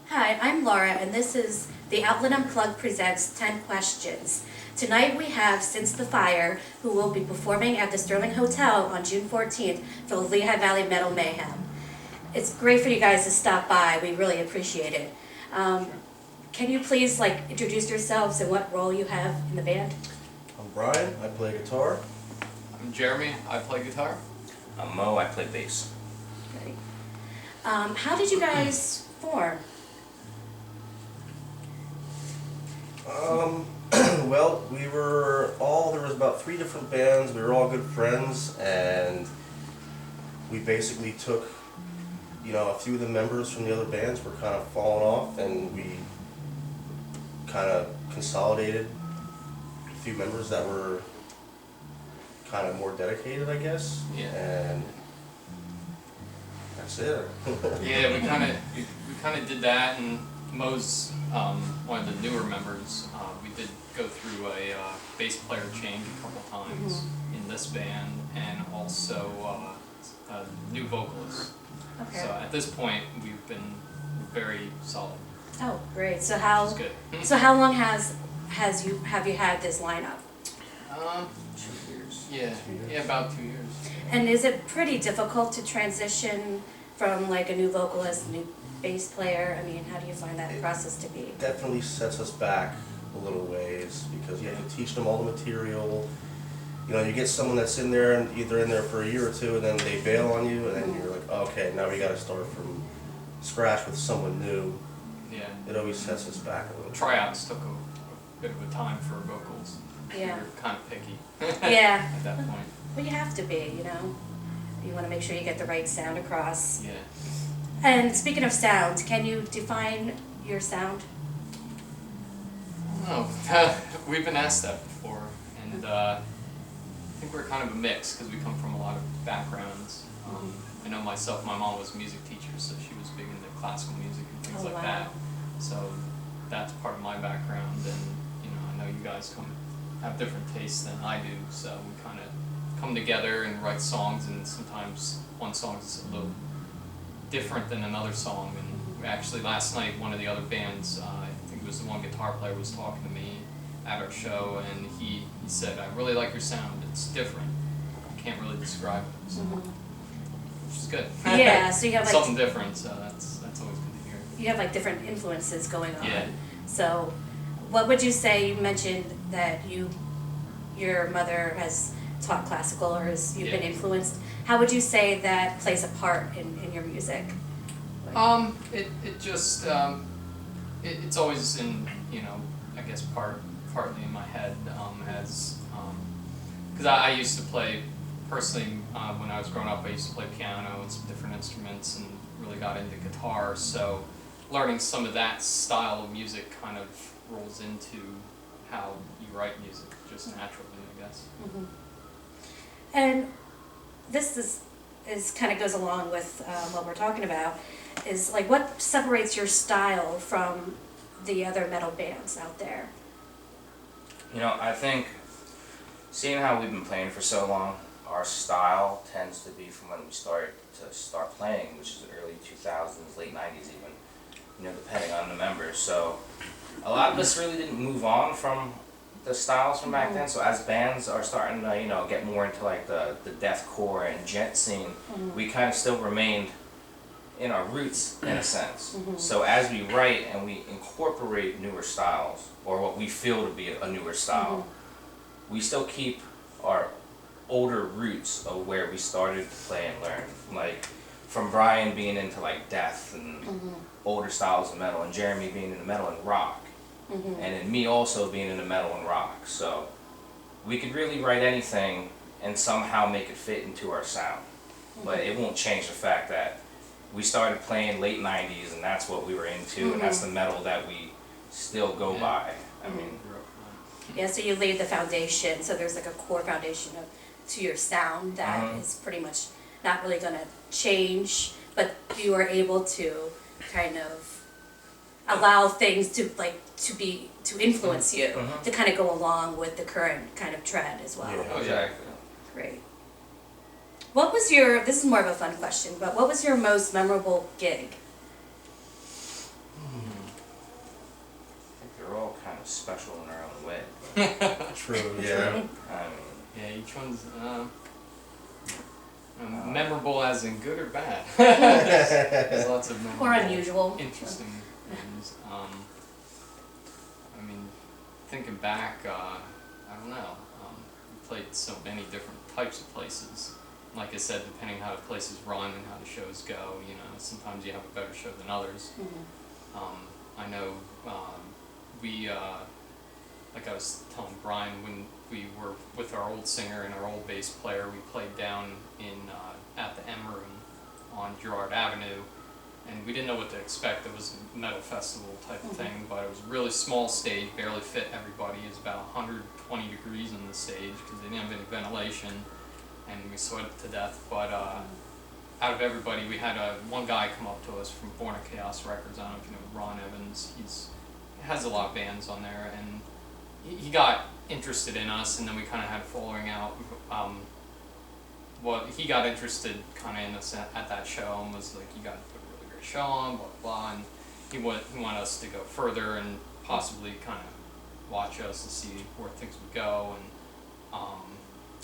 Hi, I'm Laura, and this is the Outlet Unplugged presents 10 Questions. Tonight we have Since the Fire, who will be performing at the Sterling Hotel on June 14th for the Lehigh Valley Metal Mayhem. It's great for you guys to stop by. We really appreciate it. Can you please introduce yourselves and what role you have in the band? I'm Brian, I play guitar. I'm Jeremy, I play guitar. I'm Mo, I play bass. Great. How did you guys form? Well, there was about 3 different bands, we were all good friends, and we basically took, a few of the members from the other bands were kind of falling off, and we kind of consolidated a few members that were kind of more dedicated, I guess. Yeah. And that's it. Yeah, we kind of did that, and Mo's one of the newer members. We did go through a bass player change a couple times in this band, and also a new vocalist. Okay. So at this point, we've been very solid. Oh, great. So It's good. how long have you had this lineup? 2 years. Yeah, about 2 years. And is it pretty difficult to transition from a new vocalist, new bass player? I mean, how do you find that process to be? Definitely sets us back a little ways because you have to teach them all the material. You get someone that's in there and either in there for a year or two, and then they bail on you, and then you're like, okay, now we got to start from scratch with someone new. Yeah. It always sets us back a little. Tryouts took a bit of a time for vocals. Yeah. We were kind of picky. Yeah. At that point. Well, you have to be, You want to make sure you get the right sound across. Yeah. And speaking of sound, can you define your sound? Oh, we've been asked that before, and I think we're kind of a mix because we come from a lot of backgrounds. I know myself, my mom was a music teacher, so she was big into classical music and things Oh, like wow. that. So that's part of my background, and I know you guys have different tastes than I do, so we kind of come together and write songs, and sometimes one song is a little different than another song. And we actually last night, one of the other bands, I think it was the one guitar player, was talking to me at our show, and he said, "I really like your sound. It's different. I can't really describe it." So, which is good. Yeah, so you have something different. So that's always good to hear. you have different influences going on. Yeah. So, what would you say? You mentioned that your mother has taught classical, or you've been Yeah. influenced. How would you say that plays a part in your music? It just it's always in I guess partly in my head as because I used to play personally when I was growing up. I used to play piano and some different instruments, and really got into guitar. So learning some of that style of music kind of rolls into how you write music just naturally, I guess. And this is kind of goes along with what we're talking about. Is what separates your style from the other metal bands out there? I think, seeing how we've been playing for so long, our style tends to be from when we start playing, which is early 2000s, late 90s even, depending on the members. So a lot of us really didn't move on from the styles from back then. So as bands are starting to, get more into the deathcore and gent scene, we kind of still remained in our roots in a sense. So as we write and we incorporate newer styles, or what we feel to be a newer style, we still keep our older roots of where we started to play and learn. Like from Brian being into death and older styles of metal, and Jeremy being into metal and rock, and then me also being into metal and rock. So we could really write anything and somehow make it fit into our sound. But it won't change the fact that we started playing late 90s, and that's what we were into, and that's the metal that we still go by. I mean, Yeah, so you laid the foundation. So there's a core foundation to your sound that is pretty much not really going to change, but you were able to kind of allow things to influence you, to kind of go along with the current kind of trend as well. Yeah. Oh, exactly. Great. This is more of a fun question, but what was your most memorable gig? of special in our own way. True, yeah. I mean, Yeah, each one's memorable as in good or bad. There's lots of memorable, Or unusual. interesting things. I mean, thinking back, I don't know. We played so many different types of places. Like I said, depending how the places run and how the shows go, you know, sometimes you have a better show than others. I know we, like I was telling Brian, when we were with our old singer and our old bass player, we played down in at the M Room on Girard Avenue, and we didn't know what to expect. It was a metal festival type of thing, but it was a really small stage, barely fit everybody. It was about 120 degrees on the stage because they didn't have any ventilation, and we sweated to death. But out of everybody, we had one guy come up to us from Born of Chaos Records. I don't know if you know Ron Evans. He has a lot of bands on there, and he got interested in us, and then we kind of had a following out. Well, he got interested kind of in us at that show and was like, "You got to put a really great show on, blah blah." And he wanted us to go further and possibly kind of watch us and see where things would go. And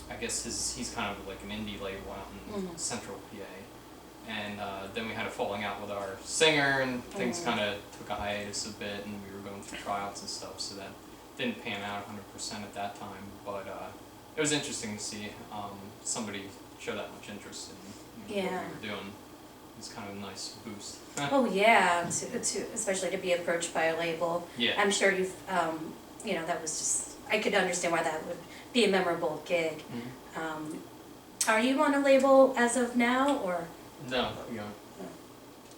I guess he's kind of like an indie label out in Central PA. And then we had a falling out with our singer, and things kind of took a hiatus a bit, and we were going through tryouts and stuff, so that didn't pan out 100% at that time. But it was interesting to see somebody show that much interest in what we were doing. It's kind of a nice boost. Oh yeah, to especially to be approached by a label. Yeah. I'm sure you've, you know, that was just, I could understand why that would be a memorable gig. Are you on a label as of now, or No, you know.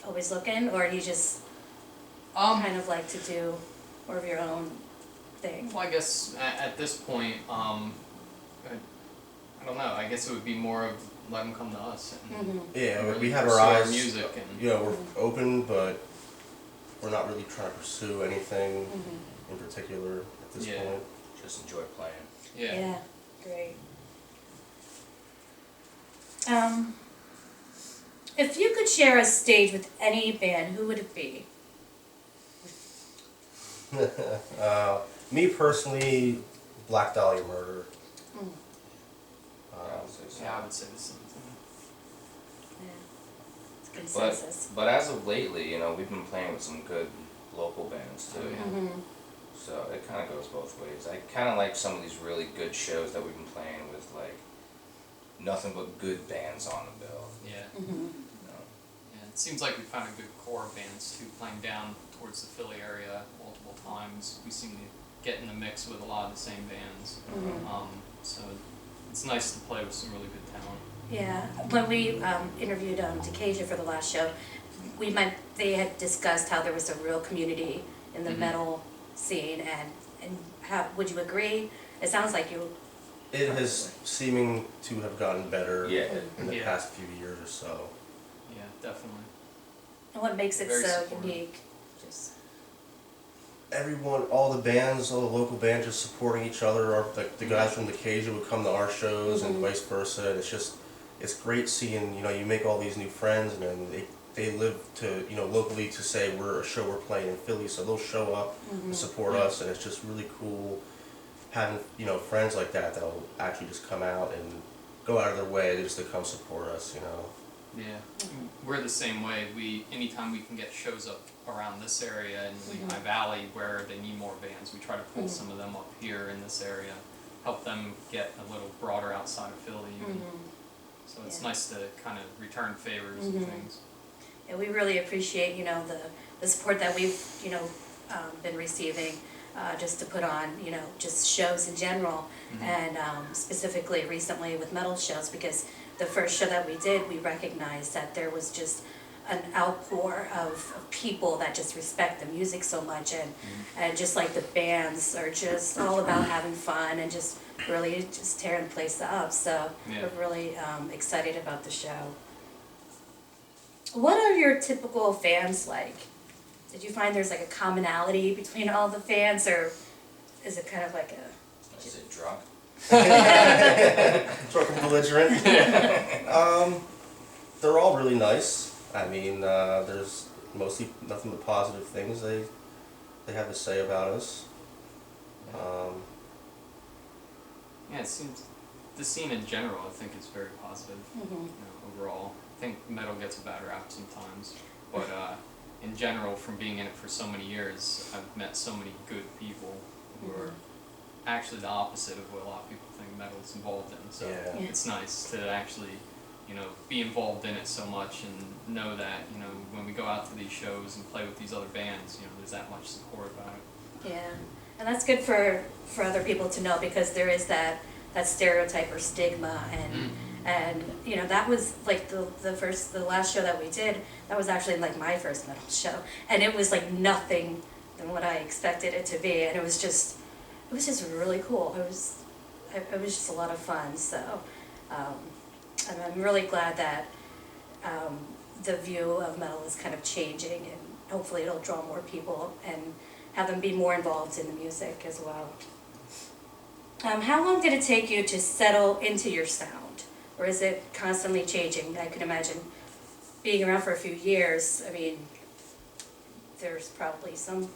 always looking, or you just kind of like to do more of your own thing? Well, I guess at this point, I don't know. I guess it would be more of let them come to us. And Yeah, really we have pursue our eyes, music and you know, we're open, but we're not really trying to pursue anything in particular at this Yeah. point. just enjoy playing. yeah. Great. If you could share a stage with any band, who would it be? Me personally, Black Dahlia Murder. I would say so. Yeah, I would say the same thing. Yeah. It's consensus. But as of lately, you know, we've been playing with some good local bands too. Oh, yeah. So it kind of goes both ways. I kind of like some of these really good shows that we've been playing with, like, nothing but good bands on the bill. Yeah. You know? And it seems like we found a good core of bands too, playing down towards the Philly area multiple times. We seem to get in the mix with a lot of the same bands. So it's nice to play with some really good talent. Yeah, when we interviewed Decasia for the last show, they had discussed how there was a real community in the metal scene, and how, would you agree? It sounds like you. It has seeming to have gotten better Yeah. in the Yeah. past few years or so. Yeah, definitely. And what makes it Very so supportive. unique? Just Everyone, all the bands, all the local bands just supporting each other. Like the guys from Decasia would come to our shows and vice versa. And it's great seeing, you know, you make all these new friends, and then they live to, you know, locally to say we're playing in Philly, so they'll show up and support us, and it's just really cool having, you know, friends like that that'll actually just come out and go out of their way just to come support us, you know. Yeah, we're the same way. Anytime we can get shows up around this area in Lehigh Valley where they need more bands, we try to pull some of them up here in this area, help them get a little broader outside of Philly. So it's Yeah. nice to kind of return favors and things. and we really appreciate, you know, the support that we've, you know, been receiving, just to put on, you know, just shows in general, and specifically recently with metal shows, because the first show that we did, we recognized that there was just an outpour of people that just respect the music so much, and just like the bands are just all about having fun and just really just tearing the place up. So Yeah. we're really excited about the show. What are your typical fans like? Did you find there's like a commonality between all the fans, or is it kind of like a... Is it drunk? Drunk and belligerent. They're all really nice. I mean, there's mostly nothing but positive things they have to say about us. Yeah, it seems the scene in general, I think, is very positive. Mhm. Overall, I think metal gets a bad rap sometimes, but in general, from being in it for so many years, I've met so many good people who are actually the opposite of what a lot of people think metal's involved in. So Yeah. Yeah. it's nice to actually, be involved in it so much and know that, when we go out to these shows and play with these other bands, there's that much support about it. Yeah, and that's good for other people to know, because there is that stereotype or stigma, and that was like the last show that we did. That was actually like my first metal show, and it was like nothing than what I expected it to be, and it was just really cool. It was just a lot of fun. So, and I'm really glad that the view of metal is kind of changing, and hopefully it'll draw more people and have them be more involved in the music as well. How long did it take you to settle into your sound? Or is it constantly changing? I can imagine being around for a few years, I mean, there's probably some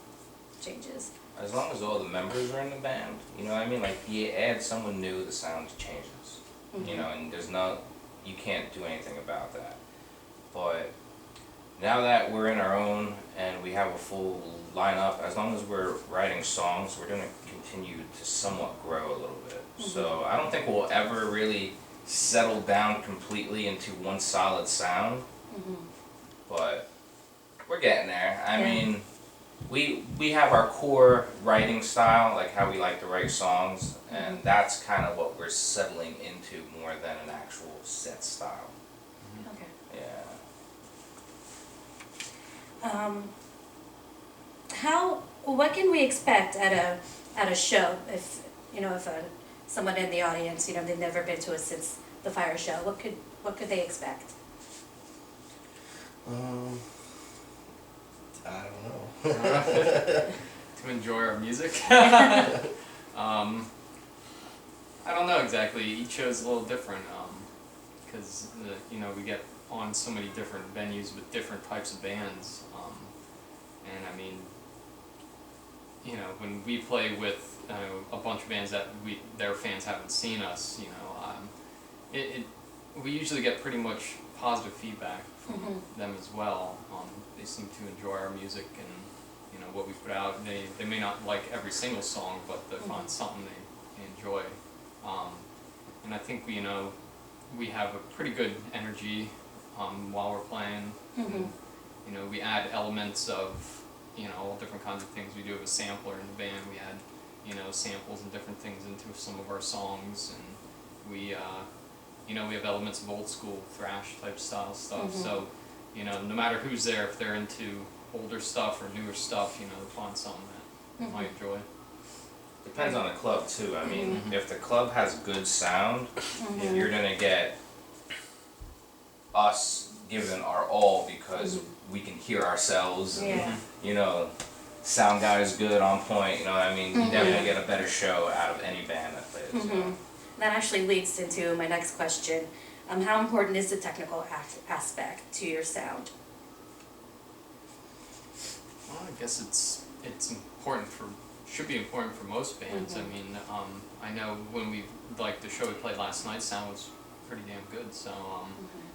changes. As long as all the members are in the band, you know what I mean? Like, you add someone new, the sound changes. And you can't do anything about that. But now that we're in our own and we have a full lineup, as long as we're writing songs, we're gonna continue to somewhat grow a little bit. So I don't think we'll ever really settle down completely into one solid sound, but we're getting there. I mean, we have our core writing style, like how we like to write songs, and that's kind of what we're settling into more than an actual set style. Okay. Yeah. What can we expect at a show if someone in the audience, they've never been to a Since the Fire show, what could they expect? I don't know. To enjoy our music. I don't know exactly. Each show is a little different because we get on so many different venues with different types of bands, and I mean, when we play with a bunch of bands that their fans haven't seen us, we usually get pretty much positive feedback from them as well. They seem to enjoy our music and what we put out. They may not like every single song, but they find something they enjoy. And I think we have a pretty good energy while we're playing. And, we add elements of all different kinds of things. We do have a sampler in the band. We add samples and different things into some of our songs, and we have elements of old school thrash type style stuff. So no matter who's there, if they're into older stuff or newer stuff, they'll find something that they might enjoy. Depends on the club too. I mean, if the club has good sound, you're gonna get us giving our all because we can hear ourselves. And, sound guy is good, on point. You know what I mean? You definitely get a better show out of any band that plays. That actually leads into my next question. How important is the technical aspect to your sound? Well, I guess it's important should be important for most bands. I mean, I know when the show we played last night, sound was pretty damn good. So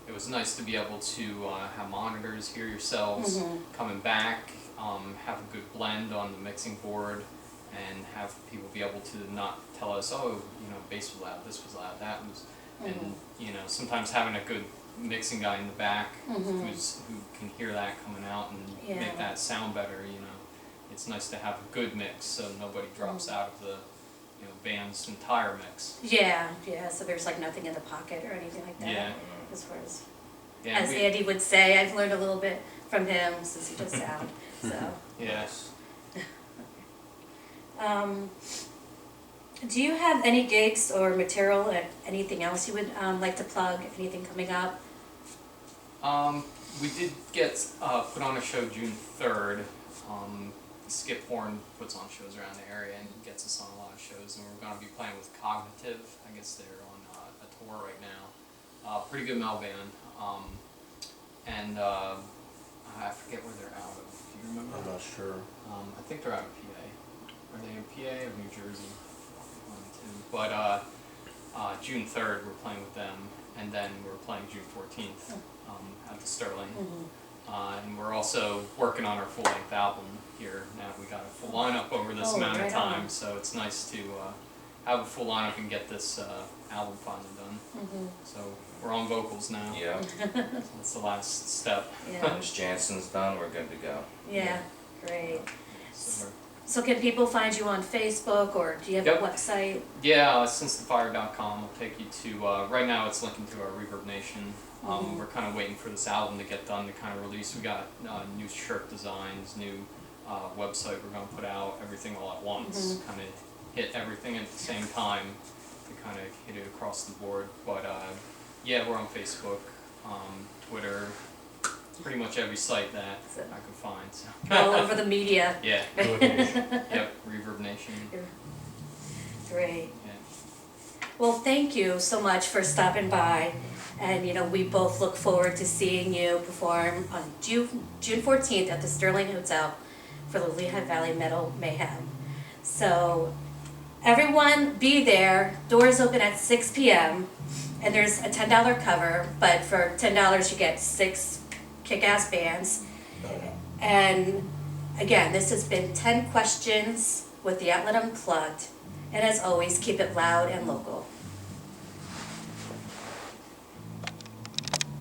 it was nice to be able to have monitors, hear yourselves coming back, have a good blend on the mixing board, and have people be able to not tell us, oh, bass was loud, this was loud, that was, and sometimes having a good mixing guy in the back who can hear that coming out and make that sound better. It's nice to have a good mix so nobody drops out of the band's entire mix. Yeah, so there's like nothing in the pocket or anything like that. Yeah. As far as Yeah, Andy would say, I've learned a little bit from him since he does sound. So. Yes. Do you have any gigs or material or anything else you would like to plug? Anything coming up? We did get put on a show June 3rd. Skip Horn puts on shows around the area and gets us on a lot of shows, and we're going to be playing with Cognitive. I guess they're on a tour right now. Pretty good metal band. And I forget where they're out of. Do you remember? I'm not sure. I think they're out of PA. are they in PA or New Jersey? One, two. But June 3rd we're playing with them, and then we're playing June 14th at the Sterling. And we're also working on our full-length album here. Now we got a full lineup over this amount of right time, on. so it's nice to have a full lineup and get this album finally done. So we're on vocals now. Yeah, So that's the last step. Yeah, once Jansen's done, we're good to go. yeah, great. So So can people find you on Facebook, or do you have Yep. a website? yeah, sincethefire.com will take you to, right now it's linking to our Reverb Nation. We're kind of waiting for this album to get done to kind of release. We got new shirt designs, new website we're going to put out, everything all at once. Kind of hit everything at the same time to kind of hit it across the board. But yeah, we're on Facebook, Twitter, pretty much every site that So- I could find. So. All over the media. Yeah. Yep, Reverb Nation. Great. Yeah. Well, thank you so much for stopping by. And, we both look forward to seeing you perform on June 14th at the Sterling Hotel for the Lehigh Valley Metal Mayhem. So, everyone be there. Doors open at 6 p.m. And there's a $10 cover, but for $10 you get 6 kick-ass bands. And again, this has been 10 Questions with the Outlet Unplugged. And as always, keep it loud and local.